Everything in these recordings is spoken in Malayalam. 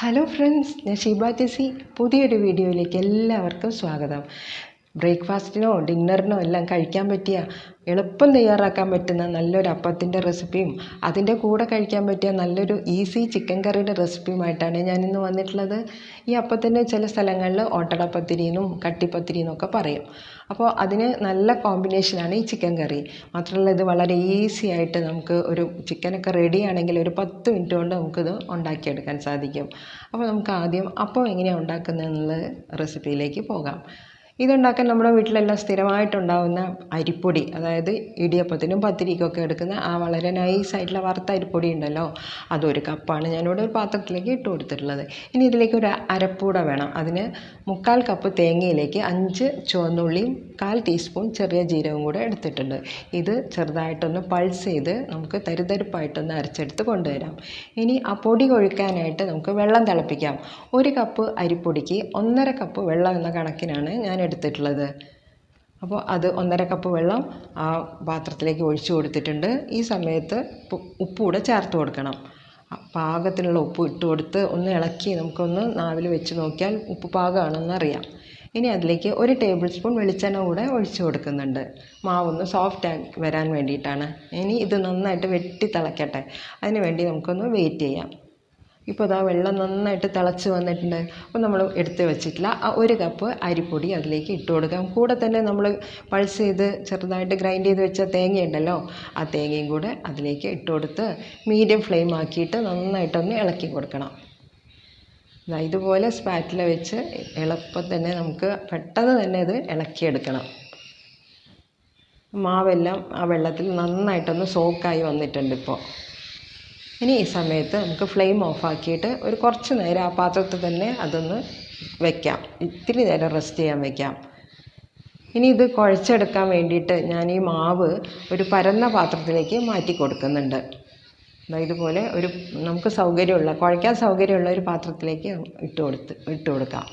ഹലോ ഫ്രണ്ട്സ്, ഞാൻ ഷീബ ടെസി. പുതിയൊരു വീഡിയോയിലേക്ക് എല്ലാവർക്കും സ്വാഗതം. ബ്രേക്ക്ഫാസ്റ്റിനോ ഡിന്നറിനോ എല്ലാം കഴിക്കാൻ പറ്റിയ എളുപ്പം തയ്യാറാക്കാൻ പറ്റുന്ന നല്ലൊരു അപ്പത്തിൻ്റെ റെസിപ്പിയും അതിൻ്റെ കൂടെ കഴിക്കാൻ പറ്റിയ നല്ലൊരു ഈസി ചിക്കൻ കറിയുടെ റെസിപ്പിയുമായിട്ടാണ് ഞാനിന്ന് വന്നിട്ടുള്ളത്. ഈ അപ്പത്തിന് ചില സ്ഥലങ്ങളിൽ ഓട്ടടപ്പത്തിരി എന്നും കട്ടിപ്പത്തിരി എന്നൊക്കെ പറയും. അപ്പോൾ അതിന് നല്ല കോമ്പിനേഷനാണ് ഈ ചിക്കൻ കറി. മാത്രമല്ല ഇത് വളരെ ഈസി ആയിട്ട് നമുക്ക് ഒരു ചിക്കനൊക്കെ റെഡി ആണെങ്കിൽ ഒരു 10 മിനിറ്റ് കൊണ്ട് നമുക്കിത് ഉണ്ടാക്കിയെടുക്കാൻ സാധിക്കും. അപ്പോൾ നമുക്ക് ആദ്യം അപ്പം എങ്ങനെയാണ് ഉണ്ടാക്കുന്നതെന്നുള്ള റെസിപ്പിയിലേക്ക് പോകാം. ഇതുണ്ടാക്കാൻ നമ്മുടെ വീട്ടിലെല്ലാം സ്ഥിരമായിട്ടുണ്ടാകുന്ന അരിപ്പൊടി, അതായത് ഇടിയപ്പത്തിനും പത്തിരിക്കൊക്കെ എടുക്കുന്ന ആ വളരെ നൈസായിട്ടുള്ള വറുത്ത അരിപ്പൊടി ഉണ്ടല്ലോ, അതൊരു കപ്പാണ് ഞാനിവിടെ ഒരു പാത്രത്തിലേക്ക് ഇട്ട് കൊടുത്തിട്ടുള്ളത്. ഇനി ഇതിലേക്ക് ഒരു അരപ്പൂട വേണം. അതിന് 1/4 കപ്പ് തേങ്ങയിലേക്ക് 5 ചുവന്നുള്ളിയും 1/4 ടീസ്പൂൺ ചെറിയ ജീരകവും കൂടെ എടുത്തിട്ടുണ്ട്. ഇത് ചെറുതായിട്ടൊന്ന് പൾസ് ചെയ്ത് നമുക്ക് തരിതരിപ്പായിട്ടൊന്ന് അരച്ചെടുത്ത് കൊണ്ടുവരാം. ഇനി ആ പൊടി കൊഴുക്കാനായിട്ട് നമുക്ക് വെള്ളം തിളപ്പിക്കാം. 1 കപ്പ് അരിപ്പൊടിക്ക് 1.5 കപ്പ് വെള്ളം എന്ന കണക്കിനാണ് ഞാൻ എടുത്തിട്ടുള്ളത്. അപ്പോൾ അത് 1.5 കപ്പ് വെള്ളം ആ പാത്രത്തിലേക്ക് ഒഴിച്ചു കൊടുത്തിട്ടുണ്ട്. ഈ സമയത്ത് ഉപ്പ് കൂടെ ചേർത്ത് കൊടുക്കണം. പാകത്തിനുള്ള ഉപ്പ് ഇട്ട് കൊടുത്ത് ഒന്ന് ഇളക്കി നമുക്കൊന്ന് നാവിൽ വെച്ച് നോക്കിയാൽ ഉപ്പ് പാകമാണെന്ന് അറിയാം. ഇനി അതിലേക്ക് 1 ടേബിൾ സ്പൂൺ വെളിച്ചെണ്ണ കൂടെ ഒഴിച്ചു കൊടുക്കുന്നുണ്ട്. മാവൊന്ന് സോഫ്റ്റ് വരാൻ വേണ്ടിയിട്ടാണ്. ഇനി ഇത് നന്നായിട്ട് വെട്ടി തിളയ്ക്കട്ടെ. അതിന് വേണ്ടി നമുക്കൊന്ന് വെയിറ്റ് ചെയ്യാം. ഇപ്പോൾ ഇതാ വെള്ളം നന്നായിട്ട് തിളച്ച് വന്നിട്ടുണ്ട്. അപ്പോൾ നമ്മൾ എടുത്ത് വെച്ചിട്ടുള്ള ആ 1 കപ്പ് അരിപ്പൊടി അതിലേക്ക് ഇട്ട് കൊടുക്കാം. കൂടെ തന്നെ നമ്മൾ പൾസ് ചെയ്ത് ചെറുതായിട്ട് ഗ്രൈൻഡ് ചെയ്ത് വെച്ച തേങ്ങയുണ്ടല്ലോ, ആ തേങ്ങയും കൂടെ അതിലേക്ക് ഇട്ട് കൊടുത്ത് മീഡിയം ഫ്ലെയിം ആക്കിയിട്ട് നന്നായിട്ടൊന്ന് ഇളക്കി കൊടുക്കണം. ഇതുപോലെ സ്പാറ്റില വെച്ച് എളുപ്പം തന്നെ നമുക്ക് പെട്ടെന്ന് തന്നെ ഇത് ഇളക്കിയെടുക്കണം. മാവെല്ലാം ആ വെള്ളത്തിൽ നന്നായിട്ടൊന്ന് സോക്കായി വന്നിട്ടുണ്ട് ഇപ്പോൾ. ഇനി ഈ സമയത്ത് നമുക്ക് ഫ്ലെയിം ഓഫാക്കിയിട്ട് ഒരു കുറച്ച് നേരം ആ പാത്രത്തിൽ തന്നെ അതൊന്ന് വയ്ക്കാം. ഇത്തിരി നേരം റെസ്റ്റ് ചെയ്യാൻ വയ്ക്കാം. ഇനി ഇത് കുഴച്ചെടുക്കാൻ വേണ്ടിയിട്ട് ഞാൻ ഈ മാവ് ഒരു പരന്ന പാത്രത്തിലേക്ക് മാറ്റി കൊടുക്കുന്നുണ്ട്. ഇതുപോലെ ഒരു നമുക്ക് കുഴയ്ക്കാൻ സൗകര്യമുള്ള ഒരു പാത്രത്തിലേക്ക് ഇട്ട് കൊടുക്കാം.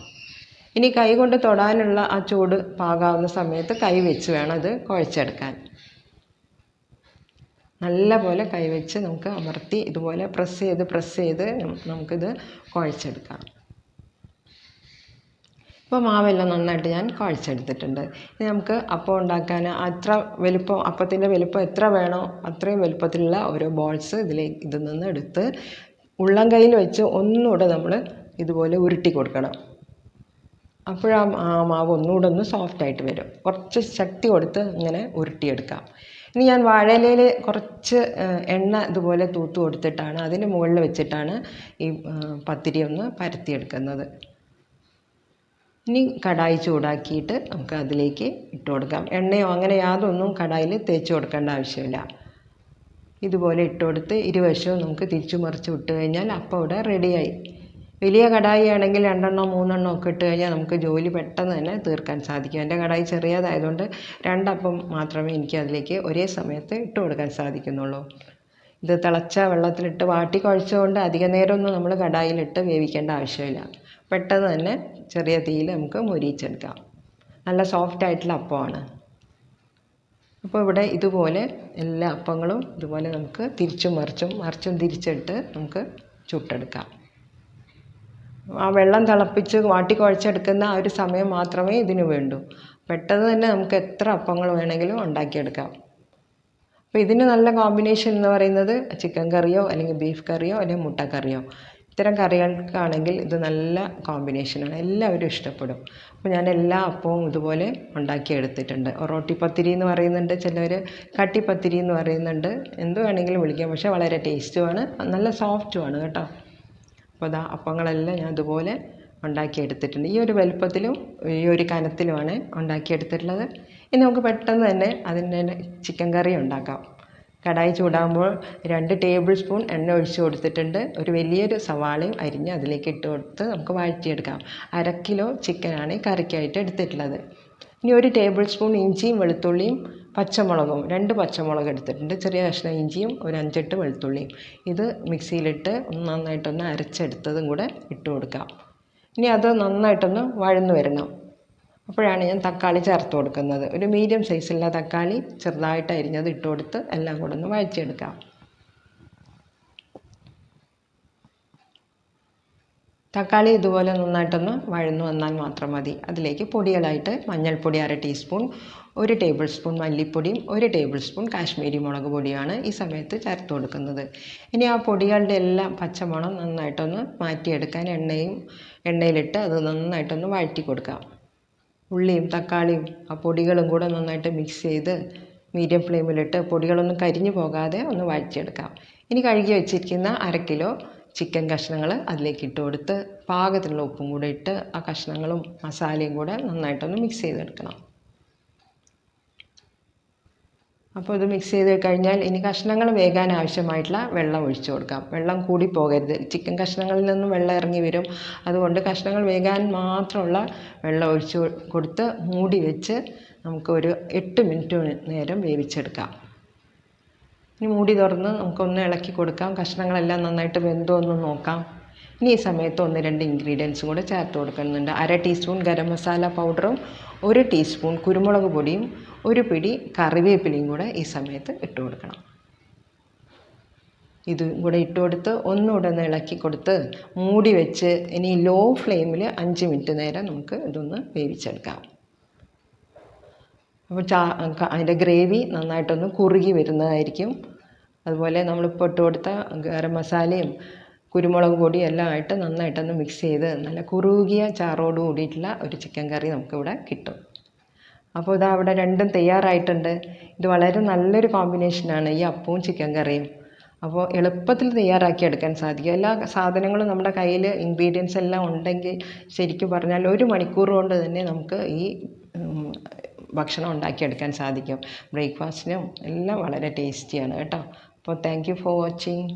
ഇനി കൈ കൊണ്ട് തൊടാനുള്ള ആ ചൂട് പാകാവുന്ന സമയത്ത് കൈ വെച്ച് വേണം ഇത് കുഴച്ചെടുക്കാൻ. നല്ല പോലെ കൈവച്ച് നമുക്ക് അമർത്തി ഇതുപോലെ പ്രസ് ചെയ്ത് നമുക്കിത് കുഴച്ചെടുക്കാം. ഇപ്പോൾ മാവെല്ലാം നന്നായിട്ട് ഞാൻ കുഴച്ചെടുത്തിട്ടുണ്ട്. ഇനി നമുക്ക് അപ്പം ഉണ്ടാക്കാൻ അപ്പത്തിൻ്റെ വലുപ്പം എത്ര വേണോ അത്രയും വലുപ്പത്തിലുള്ള ഓരോ ബോൾസ് ഇതിൽ നിന്ന് എടുത്ത് ഉള്ളം കയ്യിൽ വെച്ച് ഒന്നുകൂടെ നമ്മൾ ഇതുപോലെ ഉരുട്ടി കൊടുക്കണം. അപ്പോഴാ മാവ് ഒന്നുകൂടെ ഒന്ന് സോഫ്റ്റായിട്ട് വരും. കുറച്ച് ശക്തി കൊടുത്ത് ഇങ്ങനെ ഉരുട്ടിയെടുക്കാം. ഇനി ഞാൻ വാഴയിലയിൽ കുറച്ച് എണ്ണ ഇതുപോലെ തൂത്ത് കൊടുത്തിട്ടാണ് അതിന് മുകളിൽ വെച്ചിട്ടാണ് ഈ പത്തിരി ഒന്ന് പരത്തിയെടുക്കുന്നത്. ഇനി കടായി ചൂടാക്കിയിട്ട് നമുക്ക് അതിലേക്ക് ഇട്ട് കൊടുക്കാം. എണ്ണയോ അങ്ങനെ യാതൊന്നും കടായിൽ തേച്ച് കൊടുക്കേണ്ട ആവശ്യമില്ല. ഇതുപോലെ ഇട്ട് കൊടുത്ത് ഇരുവശവും നമുക്ക് തിരിച്ചു മറിച്ച് വിട്ട് കഴിഞ്ഞാൽ അപ്പം ഇവിടെ റെഡിയായി. വലിയ കടായി ആണെങ്കിൽ 2 3 ഒക്കെ ഇട്ട് കഴിഞ്ഞാൽ നമുക്ക് ജോലി പെട്ടെന്ന് തന്നെ തീർക്കാൻ സാധിക്കും. എൻ്റെ കടായി ചെറിയതായതുകൊണ്ട് 2 അപ്പം മാത്രമേ എനിക്ക് അതിലേക്ക് ഒരേ സമയത്ത് ഇട്ട് കൊടുക്കാൻ സാധിക്കുന്നുള്ളൂ. ഇത് തിളച്ച വെള്ളത്തിലിട്ട് വാട്ടി കുഴച്ചുകൊണ്ട് അധിക നേരമൊന്നും നമ്മൾ കടായിലിട്ട് വേവിക്കേണ്ട ആവശ്യമില്ല. പെട്ടെന്ന് തന്നെ ചെറിയ തീയിൽ നമുക്ക് മൊരിയിച്ചെടുക്കാം. നല്ല സോഫ്റ്റ് ആയിട്ടുള്ള അപ്പമാണ്. അപ്പോൾ ഇവിടെ ഇതുപോലെ എല്ലാ അപ്പങ്ങളും ഇതുപോലെ നമുക്ക് തിരിച്ചും മറിച്ചും തിരിച്ചിട്ട് നമുക്ക് ചുട്ടെടുക്കാം. ആ വെള്ളം തിളപ്പിച്ച് വാട്ടി കുഴച്ചെടുക്കുന്ന ആ ഒരു സമയം മാത്രമേ ഇതിന് വേണ്ടൂ. പെട്ടെന്ന് തന്നെ നമുക്ക് എത്ര അപ്പങ്ങൾ വേണമെങ്കിലും ഉണ്ടാക്കിയെടുക്കാം. അപ്പോൾ ഇതിന് നല്ല കോമ്പിനേഷൻ എന്ന് പറയുന്നത് ചിക്കൻ കറിയോ അല്ലെങ്കിൽ ബീഫ് കറിയോ അല്ലെങ്കിൽ മുട്ടക്കറിയോ, ഇത്തരം കറികൾക്കാണെങ്കിൽ ഇത് നല്ല കോമ്പിനേഷനാണ്. എല്ലാവരും ഇഷ്ടപ്പെടും. അപ്പോൾ ഞാൻ എല്ലാ അപ്പവും ഇതുപോലെ ഉണ്ടാക്കിയെടുത്തിട്ടുണ്ട്. റോട്ടിപ്പത്തിരി എന്ന് പറയുന്നുണ്ട്, ചിലർ കട്ടിപ്പത്തിരി എന്ന് പറയുന്നുണ്ട്, എന്ത് വേണമെങ്കിലും വിളിക്കാം. പക്ഷേ വളരെ ടേസ്റ്റുമാണ്, നല്ല സോഫ്റ്റുമാണ് കേട്ടോ. അപ്പോൾ അപ്പങ്ങളെല്ലാം ഞാൻ ഇതുപോലെ ഉണ്ടാക്കിയെടുത്തിട്ടുണ്ട്. ഈ ഒരു വലുപ്പത്തിലും ഈ ഒരു കനത്തിലുമാണ് ഉണ്ടാക്കിയെടുത്തിട്ടുള്ളത്. ഇനി നമുക്ക് പെട്ടെന്ന് തന്നെ അതിൻ്റെ ചിക്കൻ കറി ഉണ്ടാക്കാം. കടായി ചൂടാകുമ്പോൾ 2 ടേബിൾ സ്പൂൺ എണ്ണ ഒഴിച്ച് കൊടുത്തിട്ടുണ്ട്. ഒരു വലിയൊരു സവാളയും അരിഞ്ഞ് അതിലേക്ക് ഇട്ട് കൊടുത്ത് നമുക്ക് വഴറ്റിയെടുക്കാം. 1/2 കിലോ ചിക്കനാണ് ഈ കറിക്കായിട്ട് എടുത്തിട്ടുള്ളത്. ഇനി 1 ടേബിൾ സ്പൂൺ ഇഞ്ചിയും വെളുത്തുള്ളിയും പച്ചമുളകും 2 പച്ചമുളക് എടുത്തിട്ടുണ്ട്. ചെറിയ കഷ്ണം ഇഞ്ചിയും ഒരു 5-8 വെളുത്തുള്ളിയും ഇത് മിക്സിയിലിട്ട് നന്നായിട്ടൊന്ന് അരച്ചെടുത്തതും കൂടെ ഇട്ട് കൊടുക്കാം. ഇനി അത് നന്നായിട്ടൊന്ന് വഴന്ന് വരണം. അപ്പോഴാണ് ഞാൻ തക്കാളി ചേർത്ത് കൊടുക്കുന്നത്. ഒരു മീഡിയം സൈസുള്ള തക്കാളി ചെറുതായിട്ട് അരിഞ്ഞത് ഇട്ട് കൊടുത്ത് എല്ലാം കൂടെ ഒന്ന് വഴറ്റിയെടുക്കാം. തക്കാളി ഇതുപോലെ നന്നായിട്ടൊന്ന് വഴന്നു വന്നാൽ മാത്രം മതി. അതിലേക്ക് പൊടികളായിട്ട് മഞ്ഞൾപ്പൊടി 1/2 ടീസ്പൂൺ, 1 ടേബിൾ സ്പൂൺ മല്ലിപ്പൊടിയും 1 ടേബിൾ സ്പൂൺ കാശ്മീരി മുളക് പൊടിയാണ് ഈ സമയത്ത് ചേർത്ത് കൊടുക്കുന്നത്. ഇനി ആ പൊടികളുടെ എല്ലാം പച്ചമണം നന്നായിട്ടൊന്ന് മാറ്റിയെടുക്കാൻ എണ്ണയിലിട്ട് അത് നന്നായിട്ടൊന്ന് വഴറ്റി കൊടുക്കാം. ഉള്ളിയും തക്കാളിയും ആ പൊടികളും കൂടെ നന്നായിട്ട് മിക്സ് ചെയ്ത് മീഡിയം ഫ്ലെയിമിലിട്ട് പൊടികളൊന്നും കരിഞ്ഞു പോകാതെ ഒന്ന് വഴറ്റിയെടുക്കാം. ഇനി കഴുകി വെച്ചിരിക്കുന്ന 1/2 കിലോ ചിക്കൻ കഷ്ണങ്ങൾ അതിലേക്ക് ഇട്ട് കൊടുത്ത് പാകത്തിനുള്ള ഉപ്പും കൂടെ ഇട്ട് ആ കഷ്ണങ്ങളും മസാലയും കൂടെ നന്നായിട്ടൊന്ന് മിക്സ് ചെയ്തെടുക്കണം. അപ്പോൾ ഇത് മിക്സ് ചെയ്ത് കഴിഞ്ഞാൽ ഇനി കഷ്ണങ്ങൾ വേകാൻ ആവശ്യമായിട്ടുള്ള വെള്ളം ഒഴിച്ചു കൊടുക്കാം. വെള്ളം കൂടി പോകരുത്. ചിക്കൻ കഷ്ണങ്ങളിൽ നിന്നും വെള്ളം ഇറങ്ങി വരും. അതുകൊണ്ട് കഷ്ണങ്ങൾ വേകാൻ മാത്രമുള്ള വെള്ളം ഒഴിച്ചു കൊടുത്ത് മൂടി വെച്ച് നമുക്ക് ഒരു 8 മിനിറ്റ് നേരം വേവിച്ചെടുക്കാം. ഇനി മൂടി തുറന്ന് നമുക്കൊന്ന് ഇളക്കി കൊടുക്കാം. കഷ്ണങ്ങളെല്ലാം നന്നായിട്ട് വെന്തോ എന്ന് നോക്കാം. ഇനി ഈ സമയത്ത് 1-2 ഇൻഗ്രീഡിയൻസും കൂടെ ചേർത്ത് കൊടുക്കുന്നുണ്ട്. 1/2 ടീസ്പൂൺ ഗരം മസാല പൗഡറും 1 ടീസ്പൂൺ കുരുമുളക് പൊടിയും 1 പിടി കറിവേപ്പിലയും കൂടെ ഈ സമയത്ത് ഇട്ട് കൊടുക്കണം. ഇതും കൂടെ ഇട്ട് കൊടുത്ത് ഒന്നുകൂടെ ഒന്ന് ഇളക്കി കൊടുത്ത് മൂടി വെച്ച് ഇനി ലോ ഫ്ലെയിമിൽ 5 മിനിറ്റ് നേരം നമുക്ക് ഇതൊന്ന് വേവിച്ചെടുക്കാം. അപ്പോൾ അതിൻ്റെ ഗ്രേവി നന്നായിട്ടൊന്ന് കുറുകി വരുന്നതായിരിക്കും. അതുപോലെ നമ്മളിപ്പോൾ ഇട്ട് കൊടുത്ത ഗരം മസാലയും കുരുമുളക് പൊടിയും എല്ലാം ആയിട്ട് നന്നായിട്ടൊന്ന് മിക്സ് ചെയ്ത് നല്ല കുറുകിയ ചാറോട് കൂടിയിട്ടുള്ള ഒരു ചിക്കൻ കറി നമുക്കിവിടെ കിട്ടും. അപ്പോൾ ഇതാ അവിടെ രണ്ടും തയ്യാറായിട്ടുണ്ട്. ഇത് വളരെ നല്ലൊരു കോമ്പിനേഷനാണ് ഈ അപ്പവും ചിക്കൻ കറിയും. അപ്പോൾ എളുപ്പത്തിൽ തയ്യാറാക്കിയെടുക്കാൻ സാധിക്കും. എല്ലാ സാധനങ്ങളും നമ്മുടെ കയ്യിൽ ഇൻഗ്രീഡിയൻസ് എല്ലാം ഉണ്ടെങ്കിൽ ശരിക്കും പറഞ്ഞാൽ 1 മണിക്കൂർ കൊണ്ട് തന്നെ നമുക്ക് ഈ ഭക്ഷണം ഉണ്ടാക്കിയെടുക്കാൻ സാധിക്കും. ബ്രേക്ക്ഫാസ്റ്റിനും എല്ലാം വളരെ ടേസ്റ്റിയാണ് കേട്ടോ. അപ്പോൾ താങ്ക് യു ഫോർ വാച്ചിങ്.